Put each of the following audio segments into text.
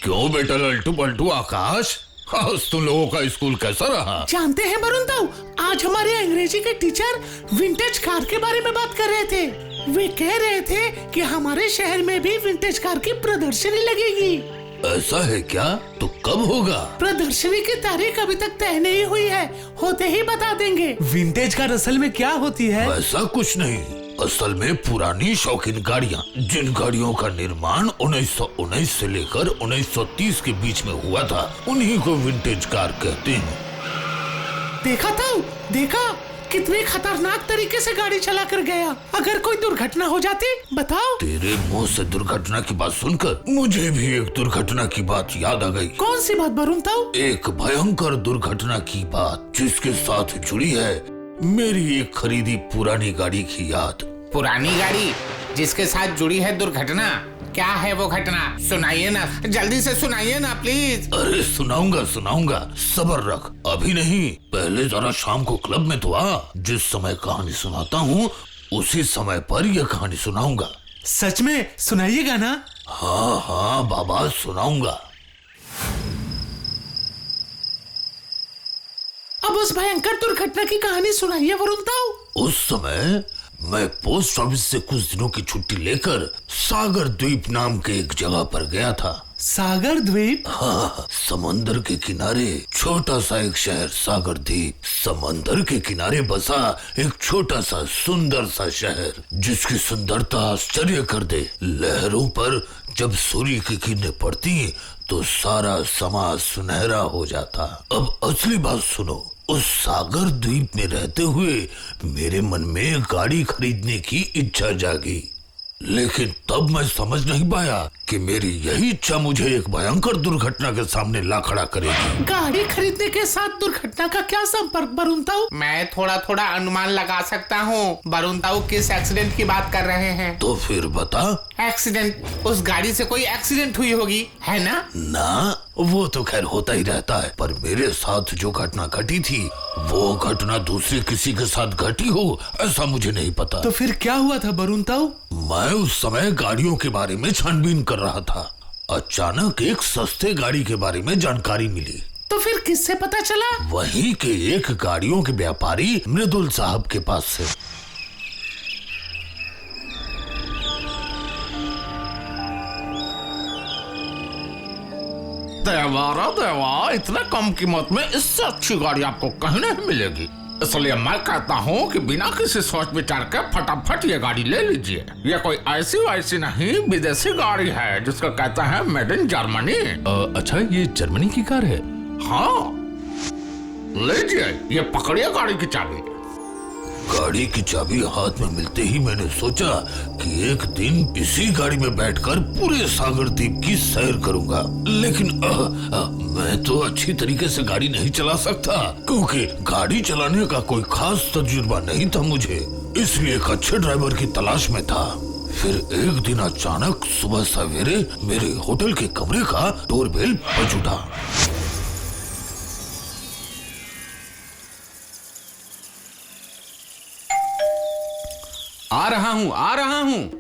क्यों बेटा लल्टू पल्टू आकाश, आज तुम लोगों का स्कूल कैसा रहा? जानते हैं वरुण ताऊ, आज हमारे अंग्रेजी के टीचर विंटेज कार के बारे में बात कर रहे थे। वे कह रहे थे कि हमारे शहर में भी विंटेज कार की प्रदर्शनी लगेगी। ऐसा है क्या? तो कब होगा? प्रदर्शनी की तारीख अभी तक तय नहीं हुई है, होते ही बता देंगे। विंटेज कार असल में क्या होती है? ऐसा कुछ नहीं, असल में पुरानी शौकीन गाड़ियाँ, जिन गाड़ियों का निर्माण 1919 से लेकर 1930 के बीच में हुआ था, उन्हीं को विंटेज कार कहते हैं। देखा ताऊ, देखा कितने खतरनाक तरीके से गाड़ी चला कर गया। अगर कोई दुर्घटना हो जाती, बताओ। तेरे मुंह से दुर्घटना की बात सुनकर मुझे भी एक दुर्घटना की बात याद आ गई। कौन सी बात वरुण ताऊ? एक भयंकर दुर्घटना की बात, जिसके साथ जुड़ी है मेरी एक खरीदी पुरानी गाड़ी की याद। पुरानी गाड़ी जिसके साथ जुड़ी है दुर्घटना, क्या है वो घटना? सुनाइए ना, जल्दी से सुनाइए ना प्लीज। अरे सुनाऊंगा, सब्र रख, अभी नहीं, पहले जरा शाम को क्लब में तो आ। जिस समय कहानी सुनाता हूँ उसी समय पर यह कहानी सुनाऊंगा। सच में सुनाइएगा ना? हाँ बाबा सुनाऊंगा। अब उस भयंकर दुर्घटना की कहानी सुनाइए वरुण ताऊ। उस समय मैं पोस्ट ऑफिस से कुछ दिनों की छुट्टी लेकर सागर द्वीप नाम के एक जगह पर गया था। सागर द्वीप? हाँ, समंदर के किनारे छोटा सा एक शहर सागर द्वीप। समंदर के किनारे बसा एक छोटा सा सुंदर सा शहर, जिसकी सुंदरता आश्चर्य कर दे। लहरों पर जब सूर्य की किरणें पड़ती तो सारा समाज सुनहरा हो जाता। अब असली बात सुनो, उस सागर द्वीप में रहते हुए मेरे मन में गाड़ी खरीदने की इच्छा जागी, लेकिन तब मैं समझ नहीं पाया कि मेरी यही इच्छा मुझे एक भयंकर दुर्घटना के सामने ला खड़ा करेगी। गाड़ी खरीदने के साथ दुर्घटना का क्या संपर्क वरुण ताऊ? मैं थोड़ा थोड़ा अनुमान लगा सकता हूँ। वरुण ताऊ किस एक्सीडेंट की बात कर रहे हैं? तो फिर बता। एक्सीडेंट? उस गाड़ी से कोई एक्सीडेंट हुई होगी, है ना? ना, वो तो खैर होता ही रहता है, पर मेरे साथ जो घटना घटी थी वो घटना दूसरे किसी के साथ घटी हो ऐसा मुझे नहीं पता। तो फिर क्या हुआ था वरुण ताऊ? मैं उस समय गाड़ियों के बारे में छानबीन कर रहा था। अचानक एक सस्ते गाड़ी के बारे में जानकारी मिली। तो फिर किससे पता चला? वहीं के एक गाड़ियों के व्यापारी मृदुल साहब के पास से। देवा, इतने कम कीमत में इससे अच्छी गाड़ी आपको कहीं नहीं मिलेगी। इसलिए मैं कहता हूँ कि बिना किसी सोच विचार के फटाफट ये गाड़ी ले लीजिए। ये कोई ऐसी वैसी नहीं, विदेशी गाड़ी है जिसको कहते हैं मेड इन जर्मनी। अच्छा, ये जर्मनी की कार है? हाँ, लीजिए, ये पकड़िए गाड़ी की चाबी। गाड़ी की चाबी हाथ में मिलते ही मैंने सोचा कि एक दिन इसी गाड़ी में बैठकर पूरे सागर द्वीप की सैर करूंगा। लेकिन मैं तो अच्छी तरीके से गाड़ी नहीं चला सकता, क्योंकि गाड़ी चलाने का कोई खास तजुर्बा नहीं था मुझे, इसलिए एक अच्छे ड्राइवर की तलाश में था। फिर एक दिन अचानक सुबह सवेरे मेरे होटल के कमरे का डोरबेल बज उठा। आ रहा हूँ।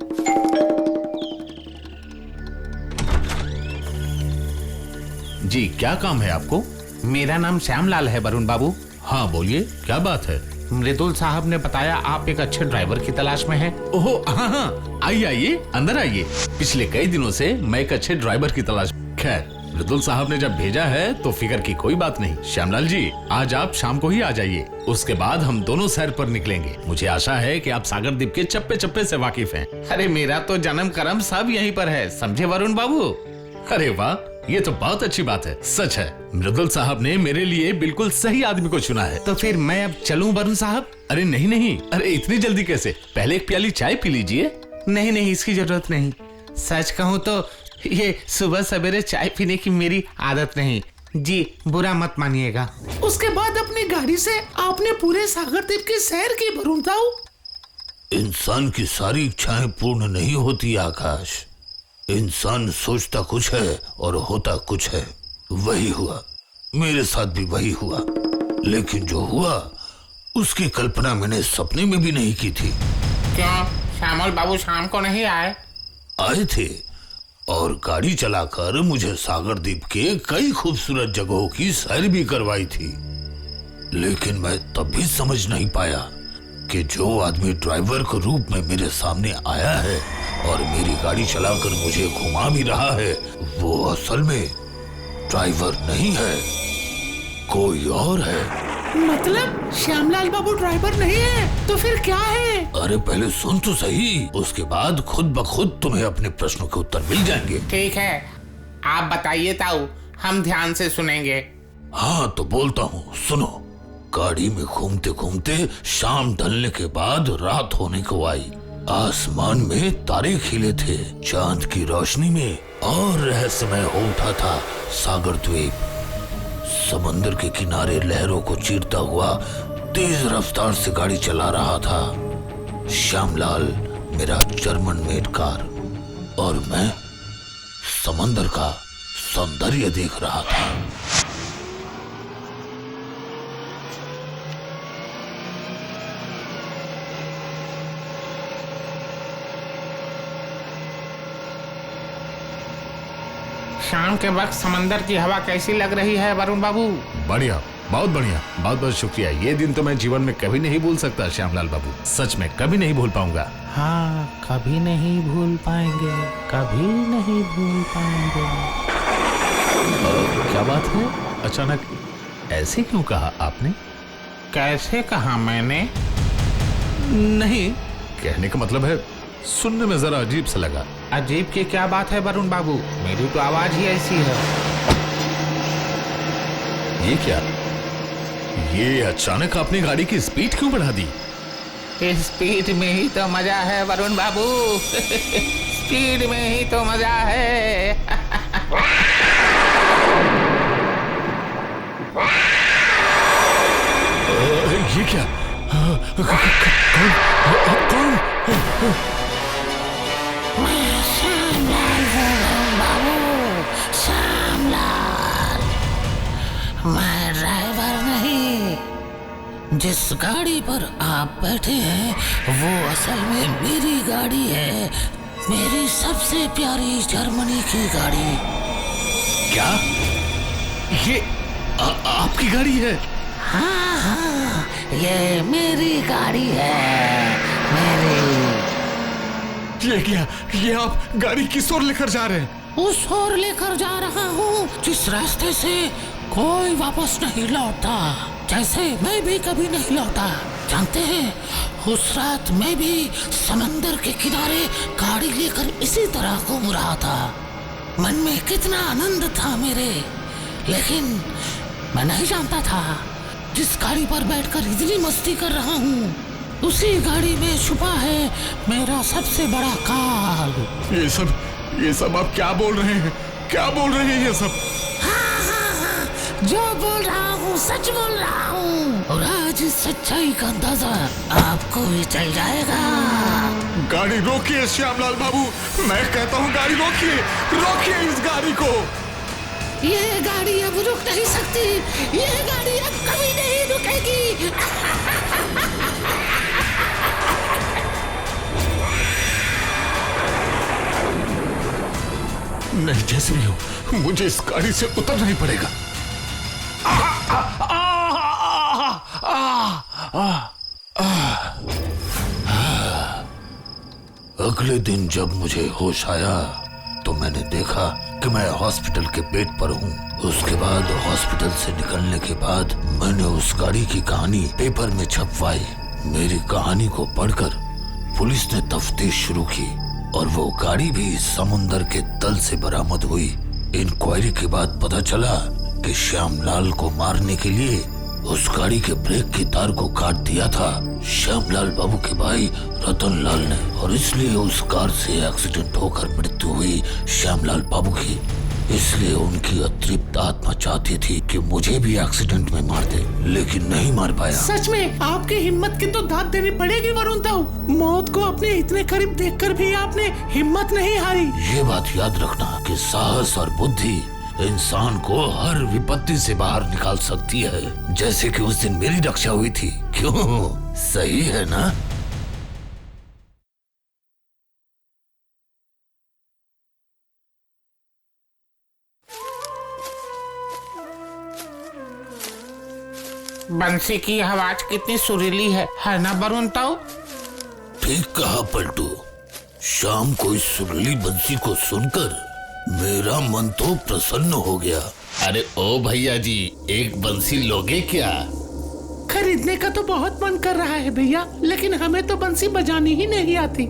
जी, क्या काम है आपको? मेरा नाम श्यामलाल है वरुण बाबू। हाँ बोलिए, क्या बात है? मृदुल साहब ने बताया आप एक अच्छे ड्राइवर की तलाश में हैं। ओहो, हाँ, आइए, अंदर आइए। पिछले कई दिनों से मैं एक अच्छे ड्राइवर की तलाश। खैर, मृदुल साहब ने जब भेजा है तो फिक्र की कोई बात नहीं। श्यामलाल जी, आज आप शाम को ही आ जाइए, उसके बाद हम दोनों सैर पर निकलेंगे। मुझे आशा है कि आप सागर द्वीप के चप्पे चप्पे से वाकिफ हैं। अरे मेरा तो जन्म कर्म सब यहीं पर है, समझे वरुण बाबू? अरे वाह, ये तो बहुत अच्छी बात है। सच है, मृदुल साहब ने मेरे लिए बिल्कुल सही आदमी को चुना है। तो फिर मैं अब चलूं वरुण साहब? अरे नहीं, अरे इतनी जल्दी कैसे? पहले एक प्याली चाय पी लीजिए। नहीं, इसकी जरूरत नहीं। सच कहूँ तो ये सुबह सवेरे चाय पीने की मेरी आदत नहीं जी, बुरा मत मानिएगा। उसके बाद अपनी गाड़ी से आपने पूरे सागर द्वीप की सैर की वरुण ताऊ। इंसान की सारी इच्छाएं पूर्ण नहीं होती आकाश। इंसान सोचता कुछ है और होता कुछ है। वही हुआ, मेरे साथ भी वही हुआ। लेकिन जो हुआ उसकी कल्पना मैंने सपने में भी नहीं की थी। क्यों, श्यामल बाबू शाम को नहीं आए? आए थे, और गाड़ी चलाकर मुझे सागर द्वीप के कई खूबसूरत जगहों की सैर भी करवाई थी। लेकिन मैं तब भी समझ नहीं पाया कि जो आदमी ड्राइवर के रूप में मेरे सामने आया है और मेरी गाड़ी चलाकर मुझे घुमा भी रहा है, वो असल में ड्राइवर नहीं है, कोई और है। मतलब श्यामलाल बाबू ड्राइवर नहीं है तो फिर क्या है? अरे पहले सुन तो सही, उसके बाद खुद ब खुद तुम्हें अपने प्रश्नों के उत्तर मिल जाएंगे। ठीक है, आप बताइए ताऊ, हम ध्यान से सुनेंगे। हाँ तो बोलता हूँ, सुनो। गाड़ी में घूमते घूमते शाम ढलने के बाद रात होने को आई। आसमान में तारे खिले थे, चांद की रोशनी में और रहस्यमय हो उठा था सागर द्वीप। समंदर के किनारे लहरों को चीरता हुआ तेज रफ्तार से गाड़ी चला रहा था श्यामलाल, मेरा जर्मन मेड कार, और मैं समंदर का सौंदर्य देख रहा था। शाम के वक्त समंदर की हवा कैसी लग रही है वरुण बाबू? बढ़िया, बहुत बढ़िया, बहुत बहुत शुक्रिया। ये दिन तो मैं जीवन में कभी नहीं भूल सकता श्यामलाल बाबू, सच में कभी नहीं भूल पाऊंगा। हाँ, कभी नहीं भूल पाएंगे, कभी नहीं भूल पाएंगे। क्या बात है, अचानक ऐसे क्यों कहा आपने? कैसे कहा मैंने? नहीं, कहने का मतलब है सुनने में जरा अजीब सा लगा। अजीब की क्या बात है वरुण बाबू, मेरी तो आवाज ही ऐसी है। ये क्या, ये अचानक आपने गाड़ी की स्पीड क्यों बढ़ा दी? इस स्पीड में ही तो मजा है वरुण बाबू। स्पीड में ही तो मजा है। ये क्या, कौन? मैं ड्राइवर नहीं। जिस गाड़ी पर आप बैठे हैं वो असल में मेरी गाड़ी है, मेरी सबसे प्यारी जर्मनी की गाड़ी। क्या ये आपकी गाड़ी है? हाँ, ये मेरी गाड़ी है, मेरी। ये क्या, ये आप गाड़ी किस ओर लेकर जा रहे हैं? उस ओर लेकर जा रहा हूँ जिस रास्ते से कोई वापस नहीं लौटता, जैसे मैं भी कभी नहीं लौटा। जानते हैं, उस रात मैं भी समंदर के किनारे गाड़ी लेकर इसी तरह घूम रहा था। मन में कितना आनंद था मेरे, लेकिन मैं नहीं जानता था जिस गाड़ी पर बैठकर इतनी मस्ती कर रहा हूँ उसी गाड़ी में छुपा है मेरा सबसे बड़ा काल। ये सब आप क्या बोल रहे हैं? क्या बोल रहे हैं ये सब? हाँ, जो बोल रहा हूँ सच बोल रहा हूँ, और आज इस सच्चाई का अंदाजा आपको भी चल जाएगा। गाड़ी रोकिए श्यामलाल बाबू, मैं कहता हूँ गाड़ी रोकिए, रोकिए इस गाड़ी को। ये गाड़ी अब रुक नहीं सकती, ये गाड़ी अब कभी नहीं रुकेगी। नहीं, जैसे भी हो मुझे इस गाड़ी से उतरना ही पड़ेगा। अगले दिन जब मुझे होश आया तो मैंने देखा कि मैं हॉस्पिटल के बेड पर हूँ। उसके बाद हॉस्पिटल से निकलने के बाद मैंने उस गाड़ी की कहानी पेपर में छपवाई। मेरी कहानी को पढ़कर पुलिस ने तफ्तीश शुरू की और वो गाड़ी भी समुंदर के तल से बरामद हुई। इंक्वायरी के बाद पता चला कि श्यामलाल को मारने के लिए उस गाड़ी के ब्रेक की तार को काट दिया था श्यामलाल बाबू के भाई रतन लाल ने, और इसलिए उस कार से एक्सीडेंट होकर मृत्यु हुई श्यामलाल बाबू की। इसलिए उनकी अतृप्त आत्मा चाहती थी कि मुझे भी एक्सीडेंट में मार दे, लेकिन नहीं मार पाया। सच में आपकी हिम्मत की तो दाद देनी पड़ेगी वरुण ताऊ। मौत को अपने इतने करीब देखकर भी आपने हिम्मत नहीं हारी। ये बात याद रखना कि साहस और बुद्धि इंसान को हर विपत्ति से बाहर निकाल सकती है, जैसे कि उस दिन मेरी रक्षा हुई थी। क्यों, सही है ना? बंसी की आवाज कितनी सुरीली है ना वरुण ताऊ? ठीक कहा पलटू। शाम को इस सुरीली बंसी को सुनकर मेरा मन तो प्रसन्न हो गया। अरे ओ भैया जी, एक बंसी लोगे क्या? खरीदने का तो बहुत मन कर रहा है भैया, लेकिन हमें तो बंसी बजानी ही नहीं आती।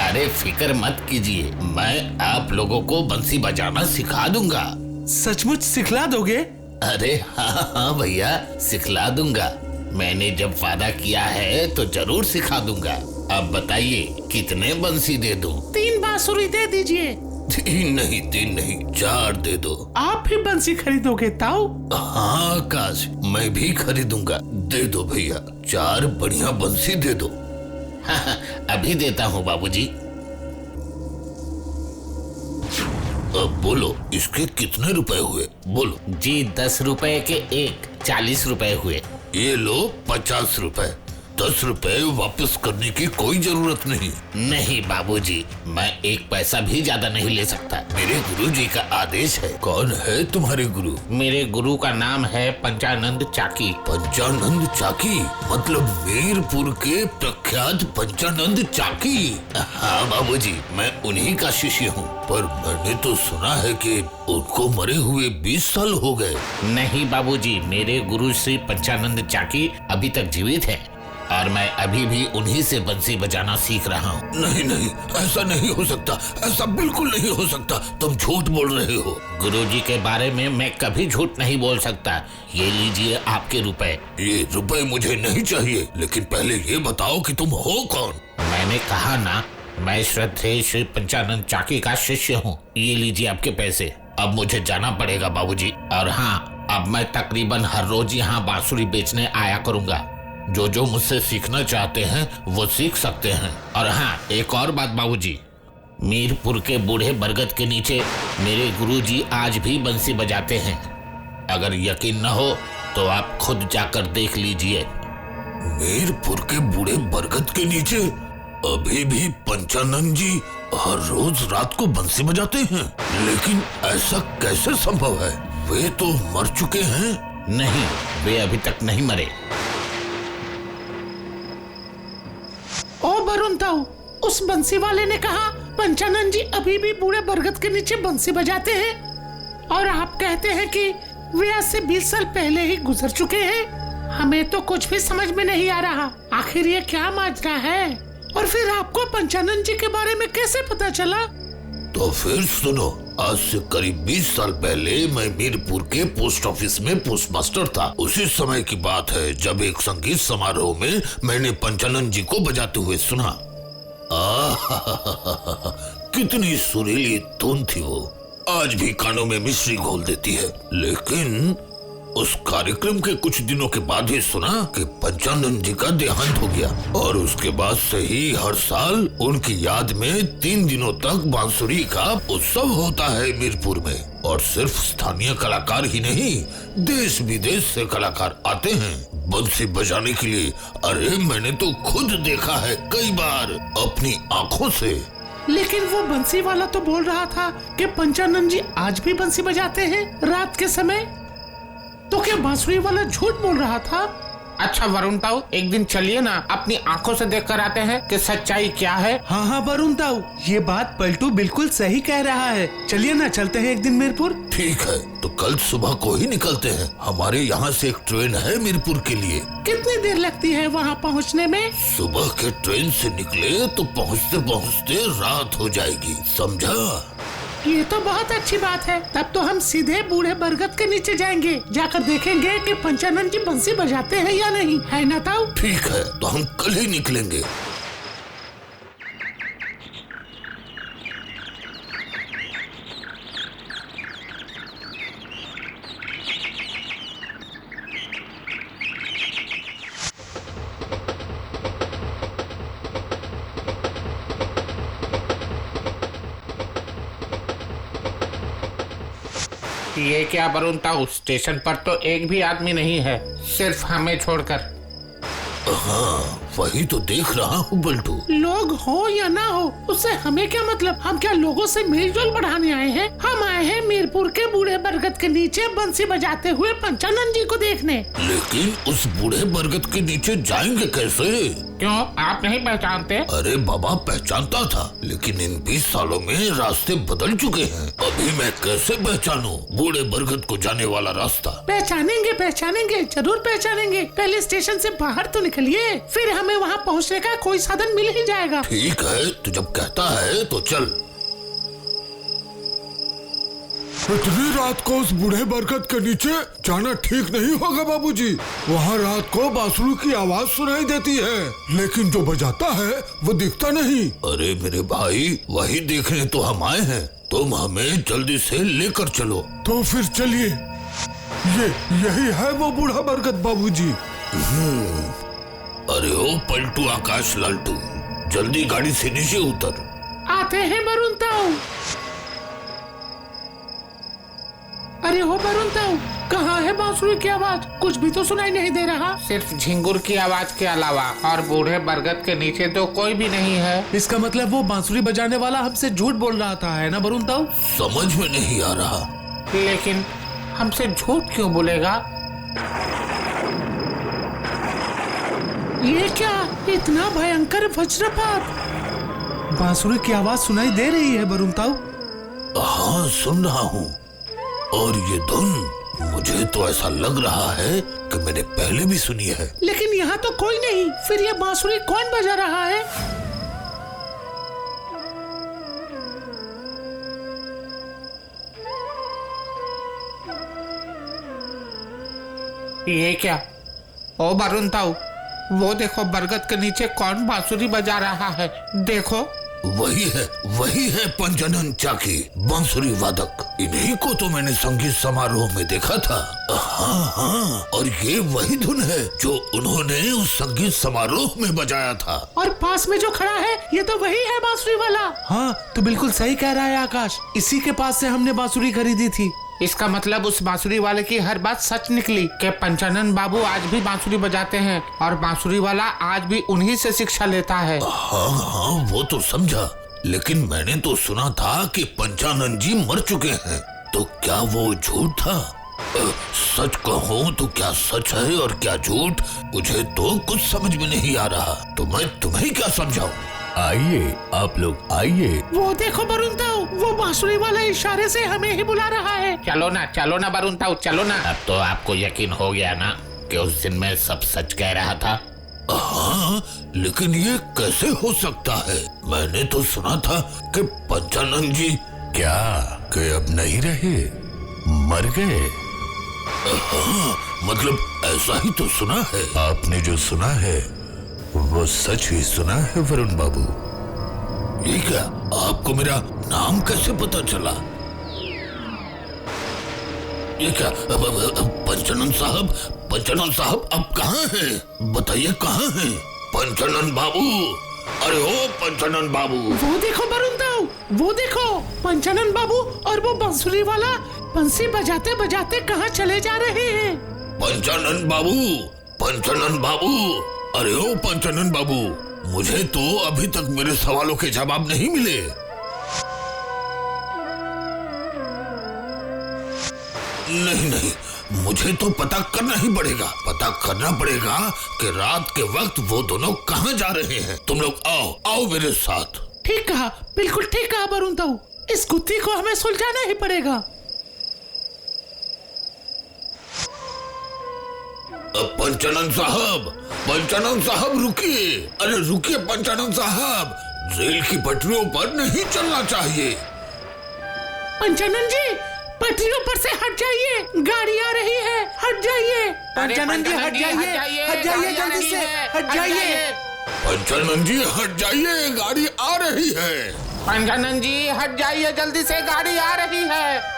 अरे फिक्र मत कीजिए, मैं आप लोगों को बंसी बजाना सिखा दूंगा। सचमुच सिखला दोगे? अरे हाँ भैया, सिखला दूंगा। मैंने जब वादा किया है तो जरूर सिखा दूंगा। अब बताइए कितने बंसी दे दूं? 3 बांसुरी दे दीजिए। 3 नहीं 4 दे दो। आप भी बंसी खरीदोगे ताऊ? हाँ आकाश, मैं भी खरीदूंगा। दे दो भैया, 4 बढ़िया बंसी दे दो। अभी देता हूँ बाबूजी। अब बोलो, इसके कितने रुपए हुए? बोलो। जी 10 रुपए के एक, 40 रुपए हुए। ये लो 50 रुपए। 10 रुपए वापस करने की कोई जरूरत नहीं। नहीं बाबूजी, मैं 1 पैसा भी ज्यादा नहीं ले सकता। मेरे गुरुजी का आदेश है। कौन है तुम्हारे गुरु? मेरे गुरु का नाम है पंचानंद चाकी। पंचानंद चाकी? मतलब मीरपुर के प्रख्यात पंचानंद चाकी? हाँ बाबूजी, मैं उन्हीं का शिष्य हूँ। पर मैंने तो सुना है कि उनको मरे हुए 20 साल हो गए। नहीं बाबूजी, मेरे गुरु श्री पंचानंद चाकी अभी तक जीवित है और मैं अभी भी उन्हीं से बंसी बजाना सीख रहा हूँ। नहीं, ऐसा नहीं हो सकता। ऐसा बिल्कुल नहीं हो सकता। तुम झूठ बोल रहे हो। गुरुजी के बारे में मैं कभी झूठ नहीं बोल सकता। ये लीजिए आपके रुपए। ये रुपए मुझे नहीं चाहिए, लेकिन पहले ये बताओ कि तुम हो कौन? मैंने कहा ना, मैं श्रद्धेय श्री पंचानंद चाकी का शिष्य हूँ। ये लीजिए आपके पैसे। अब मुझे जाना पड़ेगा बाबूजी। और हाँ, अब मैं तकरीबन हर रोज यहाँ बांसुरी बेचने आया करूँगा। जो मुझसे सीखना चाहते हैं वो सीख सकते हैं। और हाँ, एक और बात बाबूजी, मीरपुर के बूढ़े बरगद के नीचे मेरे गुरुजी आज भी बंसी बजाते हैं। अगर यकीन न हो तो आप खुद जाकर देख लीजिए। मीरपुर के बूढ़े बरगद के नीचे अभी भी पंचानंद जी हर रोज रात को बंसी बजाते हैं? लेकिन ऐसा कैसे संभव है? वे तो मर चुके हैं। नहीं, वे अभी तक नहीं मरे। ओ वरुण ताऊ, उस बंसी वाले ने कहा पंचानंद जी अभी भी बूढ़े बरगद के नीचे बंसी बजाते हैं, और आप कहते हैं कि वे आज से 20 साल पहले ही गुजर चुके हैं। हमें तो कुछ भी समझ में नहीं आ रहा। आखिर ये क्या माजरा है? और फिर आपको पंचानंद जी के बारे में कैसे पता चला? तो फिर सुनो, आज से करीब 20 साल पहले मैं मीरपुर के पोस्ट ऑफिस में पोस्ट मास्टर था। उसी समय की बात है जब एक संगीत समारोह में मैंने पंचानंद जी को बजाते हुए सुना। कितनी सुरीली धुन थी वो, आज भी कानों में मिश्री घोल देती है। लेकिन उस कार्यक्रम के कुछ दिनों के बाद ही सुना कि पंचानंद जी का देहांत हो गया, और उसके बाद से ही हर साल उनकी याद में 3 दिनों तक बांसुरी का उत्सव होता है मीरपुर में। और सिर्फ स्थानीय कलाकार ही नहीं, देश विदेश से कलाकार आते हैं बंसी बजाने के लिए। अरे मैंने तो खुद देखा है कई बार अपनी आंखों से। लेकिन वो बंसी वाला तो बोल रहा था कि पंचानंद जी आज भी बंसी बजाते हैं रात के समय। तो क्या बांसुरी वाला झूठ बोल रहा था? अच्छा वरुण ताऊ, एक दिन चलिए ना, अपनी आंखों से देख कर आते हैं कि सच्चाई क्या है। हाँ वरुण ताऊ, ये बात पलटू बिल्कुल सही कह रहा है। चलिए ना, चलते हैं एक दिन मीरपुर। ठीक है, तो कल सुबह को ही निकलते हैं। हमारे यहाँ से एक ट्रेन है मीरपुर के लिए। कितनी देर लगती है वहाँ पहुँचने में? सुबह के ट्रेन से निकले तो पहुँचते पहुँचते रात हो जाएगी, समझा? ये तो बहुत अच्छी बात है। तब तो हम सीधे बूढ़े बरगद के नीचे जाएंगे, जाकर देखेंगे कि पंचानंद जी बंसी बजाते हैं या नहीं, है ना ताऊ? ठीक है, तो हम कल ही निकलेंगे। ये क्या वरुण ताऊ, स्टेशन पर तो एक भी आदमी नहीं है, सिर्फ हमें छोड़कर। हाँ वही तो देख रहा हूँ बल्टू। लोग हो या ना हो उससे हमें क्या मतलब, हम क्या लोगों से मेलजोल बढ़ाने आए हैं? हम आए हैं मीरपुर के बूढ़े बरगद के नीचे बंसी बजाते हुए पंचानन जी को देखने। लेकिन उस बूढ़े बरगद के नीचे जाएंगे कैसे? क्यों, आप नहीं पहचानते? अरे बाबा पहचानता था, लेकिन इन 20 सालों में रास्ते बदल चुके हैं। अभी मैं कैसे पहचानूं बूढ़े बरगद को जाने वाला रास्ता? पहचानेंगे पहचानेंगे, जरूर पहचानेंगे। पहले स्टेशन से बाहर तो निकलिए, फिर हमें वहाँ पहुँचने का कोई साधन मिल ही जाएगा। ठीक है, तू जब कहता है तो चल। इतनी रात को उस बूढ़े बरगद के नीचे जाना ठीक नहीं होगा बाबूजी। वहाँ रात को बांसुरी की आवाज सुनाई देती है, लेकिन जो बजाता है वो दिखता नहीं। अरे मेरे भाई, वही देखने तो हम आए हैं, तुम हमें जल्दी से लेकर चलो। तो फिर चलिए, यही है वो बूढ़ा बरगद बाबूजी। अरे ओ पलटू आकाश लालटू, जल्दी गाड़ी से नीचे उतर। आते हैं वरुण ताऊ। अरे हो वरुण ताऊ, कहाँ है बांसुरी की आवाज? कुछ भी तो सुनाई नहीं दे रहा। सिर्फ झिंगुर की आवाज के अलावा और बूढ़े बरगद के नीचे तो कोई भी नहीं है। इसका मतलब वो बांसुरी बजाने वाला हमसे झूठ बोल रहा था, है ना वरुण ताऊ? समझ में नहीं आ रहा। लेकिन हमसे झूठ क्यों बोलेगा? ये क्या इतना भयंकर वज्रपात? बांसुरी की आवाज सुनाई दे रही है वरुण ताऊ। हाँ सुन रहा हूँ, और ये धुन मुझे तो ऐसा लग रहा है कि मैंने पहले भी सुनी है। लेकिन यहाँ तो कोई नहीं, फिर ये बांसुरी कौन बजा रहा है? ये क्या? ओ वरुण ताऊ, वो देखो बरगद के नीचे कौन बांसुरी बजा रहा है, देखो। वही है पंचानन चाकी, बांसुरी वादक। इन्हीं को तो मैंने संगीत समारोह में देखा था। हाँ, और ये वही धुन है जो उन्होंने उस संगीत समारोह में बजाया था। और पास में जो खड़ा है ये तो वही है बांसुरी वाला। हाँ तो बिल्कुल सही कह रहा है आकाश, इसी के पास से हमने बांसुरी खरीदी थी। इसका मतलब उस बांसुरी वाले की हर बात सच निकली कि पंचानन बाबू आज भी बांसुरी बजाते हैं और बांसुरी वाला आज भी उन्हीं से शिक्षा लेता है। हाँ वो तो समझा, लेकिन मैंने तो सुना था कि पंचानन जी मर चुके हैं, तो क्या वो झूठ था? सच कहूँ तो क्या सच है और क्या झूठ, मुझे तो कुछ समझ में नहीं आ रहा। तो मैं तुम्हें क्या समझाऊं? आइए आप लोग आइए। वो देखो वरुण ताऊ, वो बांसुरी वाला इशारे से हमें ही बुला रहा है। चलो ना वरुण ताऊ, चलो ना। अब तो आपको यकीन हो गया ना कि उस दिन मैं सब सच कह रहा था। हाँ, लेकिन ये कैसे हो सकता है? मैंने तो सुना था कि पंचानन जी क्या कि अब नहीं रहे, मर गए? हाँ, मतलब ऐसा ही तो सुना है। आपने जो सुना है वो सच ही सुना है वरुण बाबू। ये क्या, आपको मेरा नाम कैसे पता चला? ये क्या, पंचानन साहब अब कहाँ हैं? बताइए कहाँ हैं? पंचानन बाबू, अरे ओ पंचानन बाबू। वो देखो वरुण ताऊ, वो देखो पंचानन बाबू और वो बांसुरी वाला बंसी बजाते बजाते कहाँ चले जा रहे हैं? पंचानन बाबू, अरे ओ पंचानन बाबू, मुझे तो अभी तक मेरे सवालों के जवाब नहीं मिले। नहीं, मुझे तो पता करना ही पड़ेगा। पता करना पड़ेगा कि रात के वक्त वो दोनों कहाँ जा रहे हैं। तुम लोग आओ मेरे साथ। ठीक कहा, बिल्कुल ठीक कहा वरुण ताऊ, इस गुत्थी को हमें सुलझाना ही पड़ेगा। पंचानन साहब रुकिए। अरे रुकिए पंचानन साहब, रेल की पटरियों पर नहीं चलना चाहिए। पंचानन जी, पटरियों पर से हट जाइए, गाड़ी आ रही है, हट जाइए। पंचानन जी हट जाइए, जल्दी से हट जाइए। पंचानन जी हट जाइए, गाड़ी आ रही है। पंचानन जी हट जाइए, जल्दी से गाड़ी आ रही है।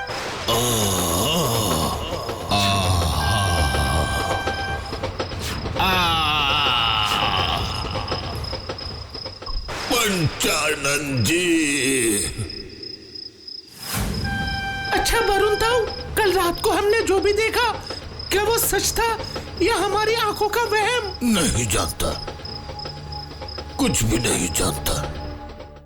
पंचानन जी। अच्छा वरुण ताऊ, कल रात को हमने जो भी देखा क्या वो सच था या हमारी आंखों का वहम? नहीं जानता, कुछ भी नहीं जानता।